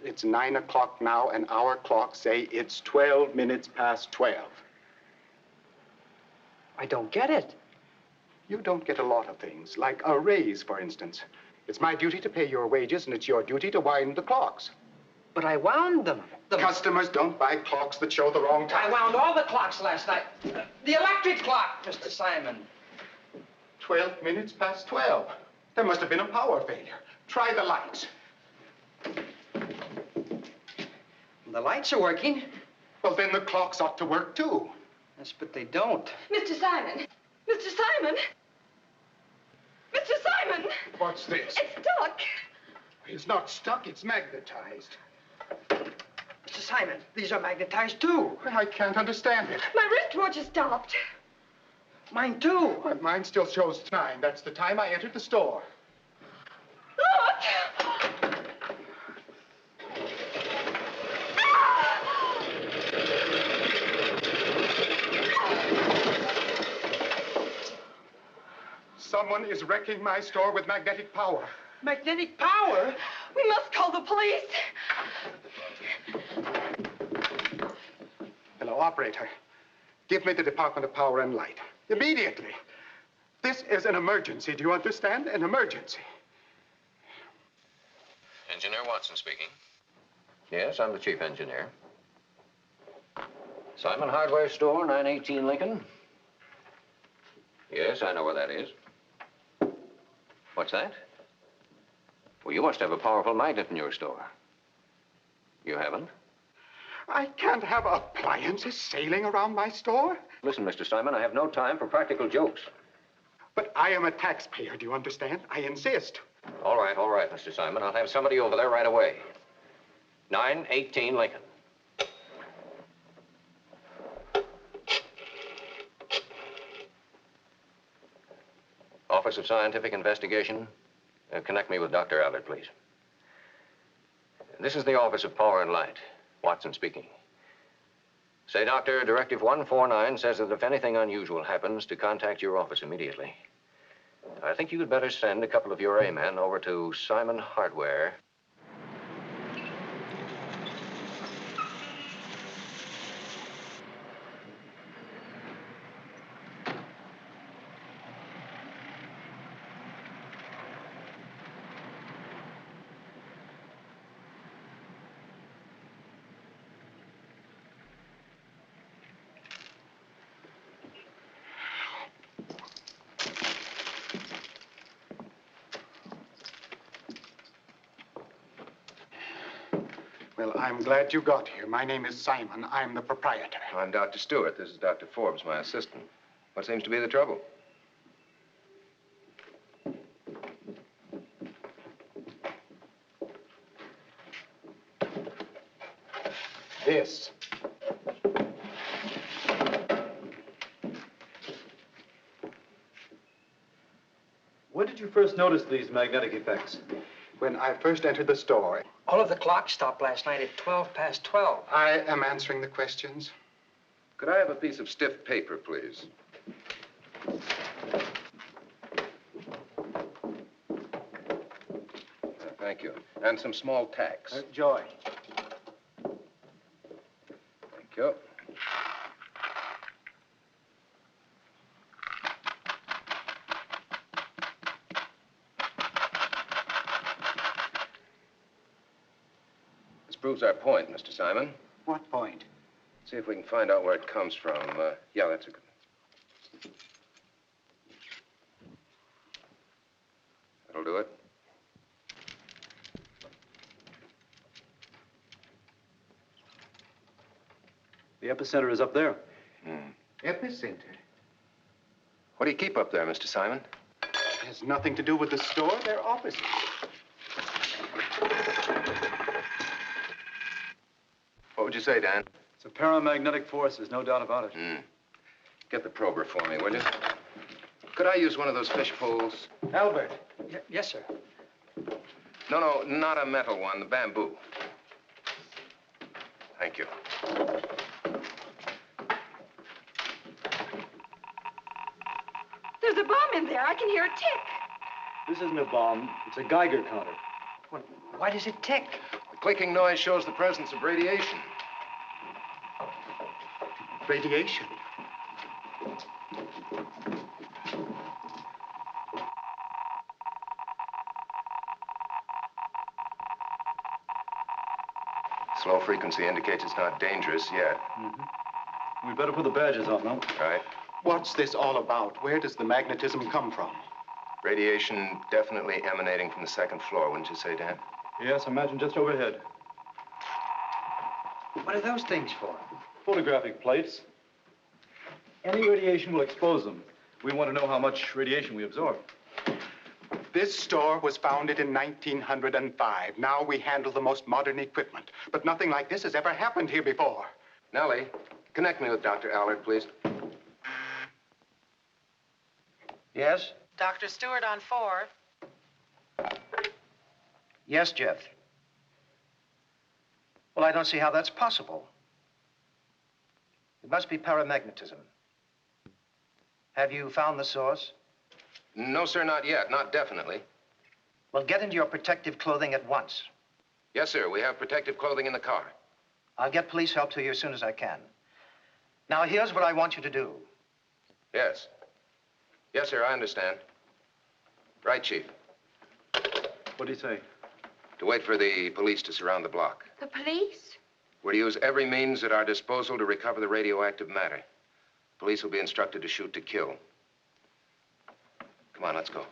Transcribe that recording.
It's 9 o'clock now, and our clocks say it's 12 minutes past 12. I don't get it. You don't get a lot of things, like a raise, for instance. It's my duty to pay your wages, and it's your duty to wind the clocks. But I wound them. Customers don't buy clocks that show the wrong time. I wound all the clocks last night. The electric clock, Mr. Simon. 12 minutes past 12. There must have been a power failure. Try the lights. The lights are working. Well, then the clocks ought to work, too. Yes, but they don't. Mr. Simon! Mr. Simon! Mr. Simon! What's this? It's stuck. It's not stuck, it's magnetized. Mr. Simon, these are magnetized, too. I can't understand it. My wristwatch is stopped. Mine, too. But mine still shows 9. That's the time I entered the store. Look! Someone is wrecking my store with magnetic power. Magnetic power? We must call the police. Hello, operator. Give me the Department of Power and Light. Immediately. This is an emergency. Do you understand? An emergency. Engineer Watson speaking. Yes, I'm the chief engineer. Simon Hardware Store, 918 Lincoln. Yes, I know where that is. What's that? Well, you must have a powerful magnet in your store. You haven't? I can't have appliances sailing around my store. Listen, Mr. Simon, I have no time for practical jokes. But I am a taxpayer, do you understand? I insist. All right, Mr. Simon. I'll have somebody over there right away. 918 Lincoln. Office of Scientific Investigation. Connect me with Dr. Allard, please. This is the Office of Power and Light. Watson speaking. Say, Doctor, Directive 149 says that if anything unusual happens, to contact your office immediately. I think you had better send a couple of your A-men over to Simon Hardware. Well, I'm glad you got here. My name is Simon. I'm the proprietor. I'm Dr. Stewart. This is Dr. Forbes, my assistant. What seems to be the trouble? This. When did you first notice these magnetic effects? When I first entered the store. All of the clocks stopped last night at 12 past 12. I am answering the questions. Could I have a piece of stiff paper, please? Thank you. And some small tacks. Joy. Thank you. This proves our point, Mr. Simon. What point? See if we can find out where it comes from. Yeah, that's a good. That'll do it. The epicenter is up there. Epicenter. What do you keep up there, Mr. Simon? It has nothing to do with the store. They're opposites. What would you say, Dan? It's a paramagnetic force, there's no doubt about it. Get the prober for me, will you? Could I use one of those fish poles? Albert. Yes, sir. No, not a metal one, the bamboo. Thank you. There's a bomb in there. I can hear a tick. This isn't a bomb, it's a Geiger counter. Why does it tick? The Clicking noise shows the presence of radiation. Radiation. Slow frequency indicates it's not dangerous yet. We better put the badges on, no? Right. What's this all about? Where does the magnetism come from? Radiation definitely emanating from the second floor, wouldn't you say, Dan? Yes, imagine just overhead. What are those things for? Photographic plates. Any radiation will expose them. We want to know how much radiation we absorb. This store was founded in 1905. Now we handle the most modern equipment. But nothing like this has ever happened here before. Nellie, connect me with Dr. Allard, please. Yes? Dr. Stewart on 4. Yes, Jeff. Well, I don't see how that's possible. It must be paramagnetism. Have you found the source? No, sir, not yet. Not definitely. Well, get into your protective clothing at once. Yes, sir. We have protective clothing in the car. I'll get police help to you as soon as I can. Now, here's what I want you to do. Yes. Yes, sir, I understand. Right, Chief. What do you say? To wait for the police to surround the block. The police? We're to use every means at our disposal to recover the radioactive matter. Police will be instructed to shoot to kill. Come on, let's go.